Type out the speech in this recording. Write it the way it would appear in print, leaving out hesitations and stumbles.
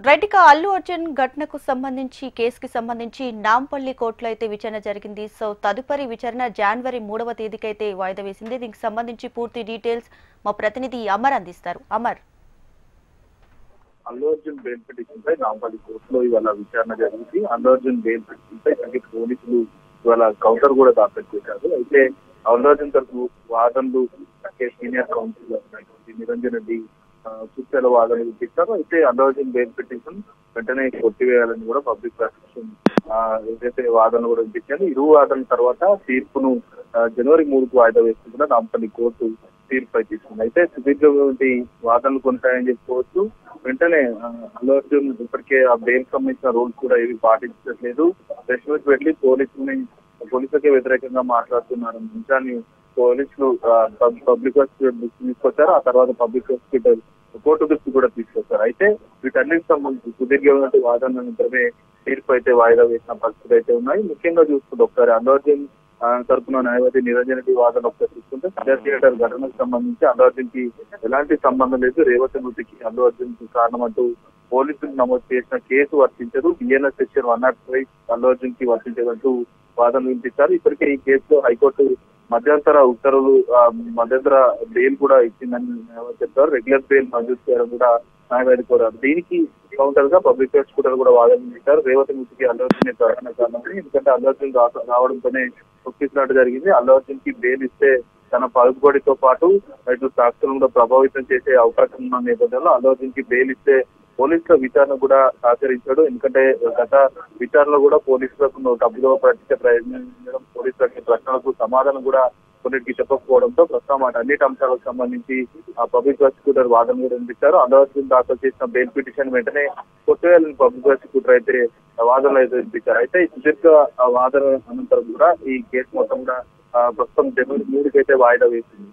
Right ఇక అల్లు అర్జున్ ఘటనకు సంబంధించి కేసుకి సంబంధించి నాంపల్లి కోర్టులో అయితే విచారణ జరిగింది. సో తదుపరి విచారణ జనవరి 3వ తేదీకైతే వాయిదా వేసింది. దీనికి సంబంధించి పూర్తి డీటెయిల్స్ మా ప్రతినిధి అమర్ అందిస్తారు. అమర్, అల్లు అర్జున్ బెయిల్ పిటిషన్ పై నాంపల్లి కోర్టులో ఇవాళ విచారణ జరిగింది. అల్లు అర్జున్ బెయిల్ పిటిషన్ పై సంగీత పోలీసులు ఇవాళ కౌంటర్ కూడా దాఖలు చేశారు. అయితే అల్లు అర్జున్ తరఫు వాదనలు సీనియర్ కౌన్సిలర్ నిరంజన్ రెడ్డి సూచనల వాదనలు వినిపించారు. అయితే అల్లు అర్జున్ బెయిల్ పిటిషన్ వెంటనే కొట్టివేయాలని కూడా పబ్లిక్ ప్రాసిక్యూషన్ ఏదైతే వాదనలు కూడా వినిపించారు. ఇరు వాదనల తర్వాత తీర్పును జనవరి 3కు వాయిదా వేస్తూ కూడా నాంపల్లి కోర్టు తీర్పు తీసుకుంది. అయితే సుదీర్ఘమైనటువంటి వాదనలు కొనసాగని చెప్పుకోవచ్చు. వెంటనే అల్లు అర్జున్ ఇప్పటికే ఆ బెయిల్ సంబంధించిన రూల్స్ కూడా ఏవి పాటించట్లేదు. ప్రెస్ మీట్ పెట్టి పోలీసులకే వ్యతిరేకంగా మాట్లాడుతున్నారన్న అంశాన్ని పోలీసులు పబ్లిక్ ప్రాసిక్యూటర్ దృష్టి తీసుకొచ్చారు. ఆ తర్వాత పబ్లిక్ ప్రాసిక్యూటర్ కోర్టు దృష్టి కూడా తీసుకొచ్చారు. అయితే వీటన్నిటికి సంబంధించి సుదీర్ఘమైనటువంటి వాదన అనంతరమే తీర్పు అయితే వాయిదా వేసిన పరిస్థితులు అయితే ఉన్నాయి. ముఖ్యంగా చూసుకుంటే ఒకసారి అల్లు అర్జున్ తరపున న్యాయవాది నిరంజన్ రెడ్డి వాదన ఒకసారి చూసుకుంటే సదర్ థియేటర్ ఘటనకు సంబంధించి అల్లు అర్జున్ కి ఎలాంటి సంబంధం లేదు, రేవతి మృతికి అల్లు అర్జున్ కి కారణం అంటూ పోలీసులు నమోదు చేసిన కేసు వర్తించదు, బిఎన్ఎస్ సెక్షన్ 105 అల్లు అర్జున్ కి వర్తించదంటూ వాదనలు వినిపించారు. ఇప్పటికే ఈ కేసులో హైకోర్టు మధ్యంతర ఉత్తర్వులు మధ్యంతర బెయిల్ కూడా ఇచ్చిందని చెప్పారు. రెగ్యులర్ బెయిల్ మంజూరు చేయడం కూడా న్యాయవాది కోరారు. దీనికి కౌంటర్ గా పబ్లిక్ ప్రాసిక్యూటర్ కూడా వాదన చేశారు. రేవతి మృతికి అల్లు అర్జున్ ప్రధాన కారణం, ఎందుకంటే అల్లు అర్జున్ రావడంతోనే ఒప్పించినట్టు జరిగింది. అల్లు అర్జున్ కి బెయిల్ ఇస్తే తన పలుకుబడితో పాటు ఇటు సాక్షులను కూడా ప్రభావితం చేసే అవకాశం ఉన్న నేపథ్యంలో అల్లు అర్జున్ కి బెయిల్ ఇస్తే పోలీసుల విచారణ కూడా సహకరించాడు. ఎందుకంటే గత విచారణలో కూడా పోలీసులకు డబ్బులో ప్రత్యేక ప్రయత్నించడం, పోలీసులకి ప్రశ్నలకు సమాధానం కూడా కొన్నిటికి చెప్పకపోవడంతో ప్రస్తుతం అన్నిటి అంశాలకు సంబంధించి ఆ పబ్లిక్ ప్రాసిక్యూటర్ వాదన కూడా వినిపించారు. అల్లు అర్జున్ దాఖలు చేసిన బెయిల్ పిటిషన్ వెంటనే కొట్టేయాలని పబ్లిక్ ప్రాసిక్యూటర్ అయితే వాదనలు అయితే వినిపించారు. అయితే సుదీర్ఘ వాదన అనంతరం కూడా ఈ కేసు మొత్తం కూడా ప్రస్తుతం జనవరి 3కి అయితే వాయిదా వేసింది.